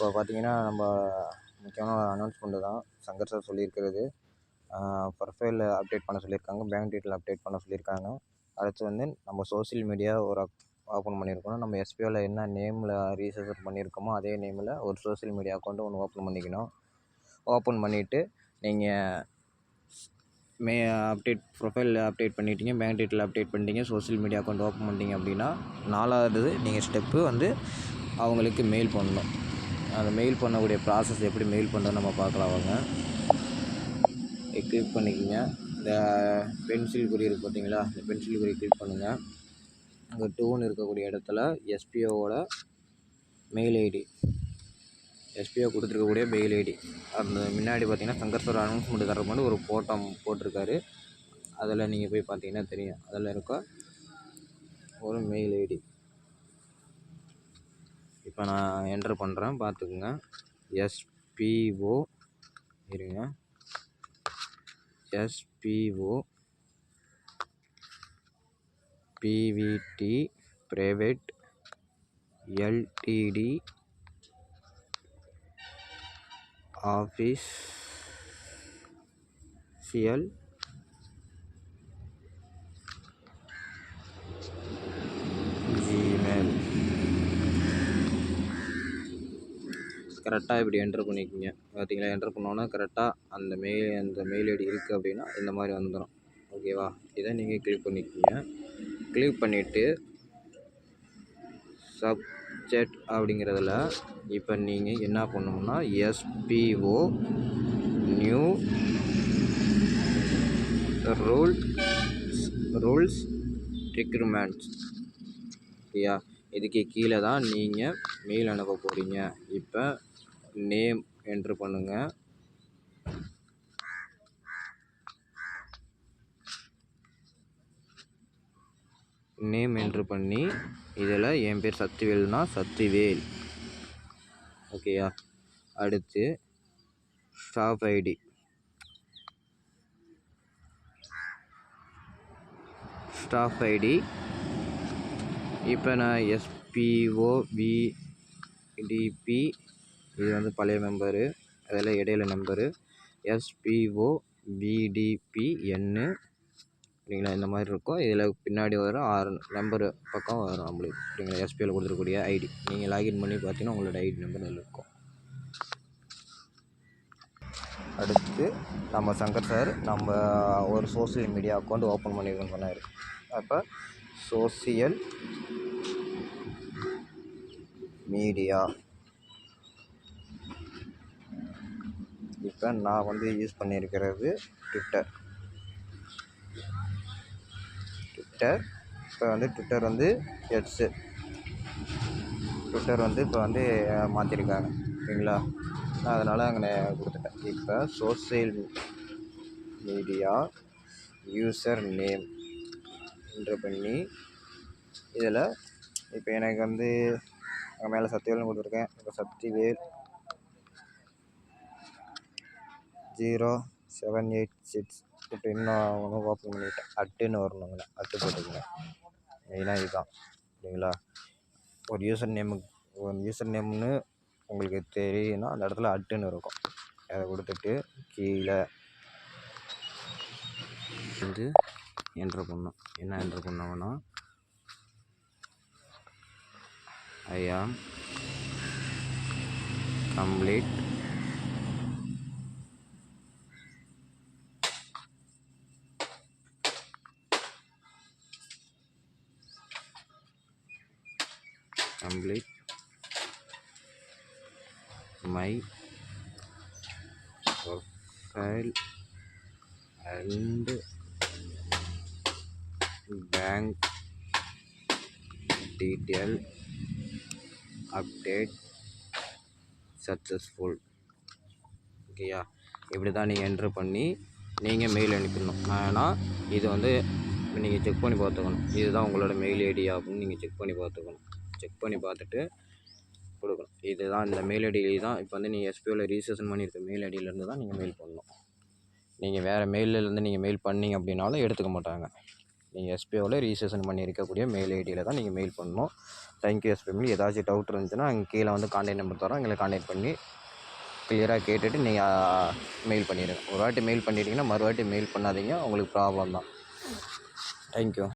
இப்போ பார்த்தீங்கன்னா நம்ம முக்கியமான ஒரு அனௌன்ஸ்மெண்ட்டு தான் சங்கர் சார் சொல்லியிருக்கிறது. ப்ரொஃபைல் அப்டேட் பண்ண சொல்லியிருக்காங்க, பேங்க் டீட்டெயில் அப்டேட் பண்ண சொல்லியிருக்காங்க. அடுத்து வந்து நம்ம சோஷியல் மீடியா ஒரு ஓப்பன் பண்ணியிருக்கணும். நம்ம எஸ்பிஓவில் என்ன நேமில் ரீசெர்ச் பண்ணியிருக்கோமோ அதே நேமில் ஒரு சோஷியல் மீடியா அக்கௌண்ட்டு ஒன்று ஓப்பன் பண்ணிக்கணும். ஓப்பன் பண்ணிவிட்டு நீங்கள் அப்டேட் ப்ரொஃபைல் அப்டேட் பண்ணிட்டீங்க, பேங்க் டீட்டெயில் அப்டேட் பண்ணிட்டீங்க, சோஷியல் மீடியா அக்கௌண்ட் ஓப்பன் பண்ணிட்டீங்க அப்படின்னா 4வது நீங்கள் ஸ்டெப்பு வந்து அவங்களுக்கு மெயில் பண்ணணும். அந்த மெயில் பண்ணக்கூடிய ப்ராசஸ் எப்படி மெயில் பண்ணுறது நம்ம பார்க்கலாம் வாங்க. கிளிக் பண்ணிக்கோங்க. இந்த பென்சில் குறி இருக்குது பார்த்தீங்களா, இந்த பென்சில் குறி கிளிக் பண்ணுங்கள். அங்கே 2ன்னு இருக்கக்கூடிய இடத்துல எஸ்பிஓவோட மெயில் ஐடி, எஸ்பிஓ கொடுத்துருக்கக்கூடிய மெயில் ஐடி, அந்த முன்னாடி பார்த்தீங்கன்னா சங்கர் சார் அனௌன்ஸ்மெண்ட் தரப்போ ஒரு ஃபோட்டோ போட்டிருக்காரு. அதில் நீங்கள் போய் பார்த்தீங்கன்னா தெரியும், அதில் இருக்க ஒரு மெயில் ஐடி இப்போ நான் என்ட்ரு பண்ணுறேன், பார்த்துக்குங்க. எஸ்பிஓ இருங்க, SPO பிவிடி private LTD official Gmail. கரெக்டாக இப்படி என்ட்ரு பண்ணிக்கோங்க. பார்த்தீங்களா, என்ட்ரு பண்ணோன்னா கரெக்டாக அந்த மெயில் ஐடி இருக்குது அப்படின்னா இந்த மாதிரி வந்துடும். ஓகேவா, இதை நீங்கள் கிளிக் பண்ணிக்கோங்க. கிளிக் பண்ணிவிட்டு சப்ஜெக்ட் அப்படிங்கிறதுல இப்போ நீங்கள் என்ன பண்ணணும்னா எஸ்பிஓ நியூ ரூல்ஸ் ரெக்ரூட்மெண்ட்ஸ். ஓகேயா, இதுக்கு கீழே தான் நீங்கள் மெயில் அனுப்ப போகிறீங்க. இப்போ நேம் என்ட்ரு பண்ணுங்கள். நேம் என்ட்ரு பண்ணி இதில் என் பேர் சக்திவேல்னா சக்திவேல். ஓகேயா, அடுத்து ஸ்டாஃப் ஐடி, இப்போ நான் எஸ்பிஓ விடிபி, இது வந்து பழைய மெம்பரு, அதில் இடையில நம்பரு எஸ்பிஓ விடிபி என்னு சரிங்களா, இந்த மாதிரி இருக்கும். இதில் பின்னாடி வரும் 6 நம்பரு பக்கம் வரும் நம்மளுக்கு சரிங்களா. எஸ்பிஓவில் கொடுத்துருக்கூடிய ஐடி நீங்கள் லாகின் பண்ணி பார்த்தீங்கன்னா உங்களோட ஐடி நம்பர் அதில் இருக்கும். அடுத்து நம்ம சங்கர் சார் நம்ம ஒரு சோஷியல் மீடியா அக்கௌண்ட் ஓப்பன் பண்ணியிருக்கோன்னு சொன்னார். அப்போ சோஷியல் மீடியா இப்போ நான் வந்து யூஸ் பண்ணியிருக்கிறது ட்விட்டர். இப்போ வந்து ட்விட்டர் வந்து எக்ஸு, ட்விட்டர் வந்து இப்போ வந்து மாற்றிருக்காங்க சரிங்களா. நான் அதனால் அங்கே கொடுத்துட்டேன். இப்போ social media user name enter பண்ணி இதில் இப்போ எனக்கு வந்து அங்கே மேலே சக்திவேல்னு கொடுத்துருக்கேன். இப்போ சக்திவேல் 0786 இப்போ இன்னும் ஒன்று ஓப்பன் பண்ணிவிட்டேன். அட்டுன்னு வரணுங்கண்ணா, அட்டு போட்டுக்கங்க. மெயினாக இதுதான் சரிங்களா. ஒரு யூசர் நேம்னு உங்களுக்கு தெரியும்னா அந்த இடத்துல அட்டுன்னு இருக்கும். அதை கொடுத்துட்டு கீழே வந்து என்ட்ரு பண்ணணும். என்ன என்ட்ரு பண்ணோம்னா ஐ ஆம் complete my profile and bank detail update successful. ஓகேயா, இப்படி தான் நீங்கள் என்ட்ரு பண்ணி நீங்கள் மெயில் அனுப்பிடணும். ஆனால் இது வந்து நீங்கள் செக் பண்ணி பார்த்துக்கணும், இதுதான் உங்களோட மெயில் ஐடி அப்படின்னு நீங்கள் செக் பண்ணி பார்த்துக்கணும். செக் பண்ணி பார்த்துட்டு கொடுக்கணும். இதுதான் இந்த மெயில் ஐடி தான் இப்போ வந்து நீங்கள் எஸ்பிஓவில் ரிஜிஸ்ட்ரேஷன் பண்ணியிருக்க மெயில் ஐடியிலேருந்து தான் நீங்கள் மெயில் பண்ணணும். நீங்கள் வேறு மெயிலேருந்து நீங்கள் மெயில் பண்ணிங்க அப்படின்னாலும் எடுத்துக்க மாட்டாங்க. நீங்கள் எஸ்பிஓவில் ரிஜிஸ்ட்ரேஷன் பண்ணியிருக்கக்கூடிய மெயில் ஐடியில் தான் நீங்கள் மெயில் பண்ணணும். தேங்க்யூ எஸ்பிஎம்மில் ஏதாச்சும் டவுட் இருந்துச்சுன்னா அங்கே கீழே வந்து கான்டாக்ட் நம்பர் தரோம், எங்களை கான்டாக்ட் பண்ணி கிளியராக கேட்டுட்டு நீங்கள் மெயில் பண்ணிடுங்க. ஒரு வாட்டி மெயில் பண்ணிட்டீங்கன்னா மறுவாட்டி மெயில் பண்ணாதீங்க, உங்களுக்கு ப்ராப்ளம் தான். தேங்க்யூ.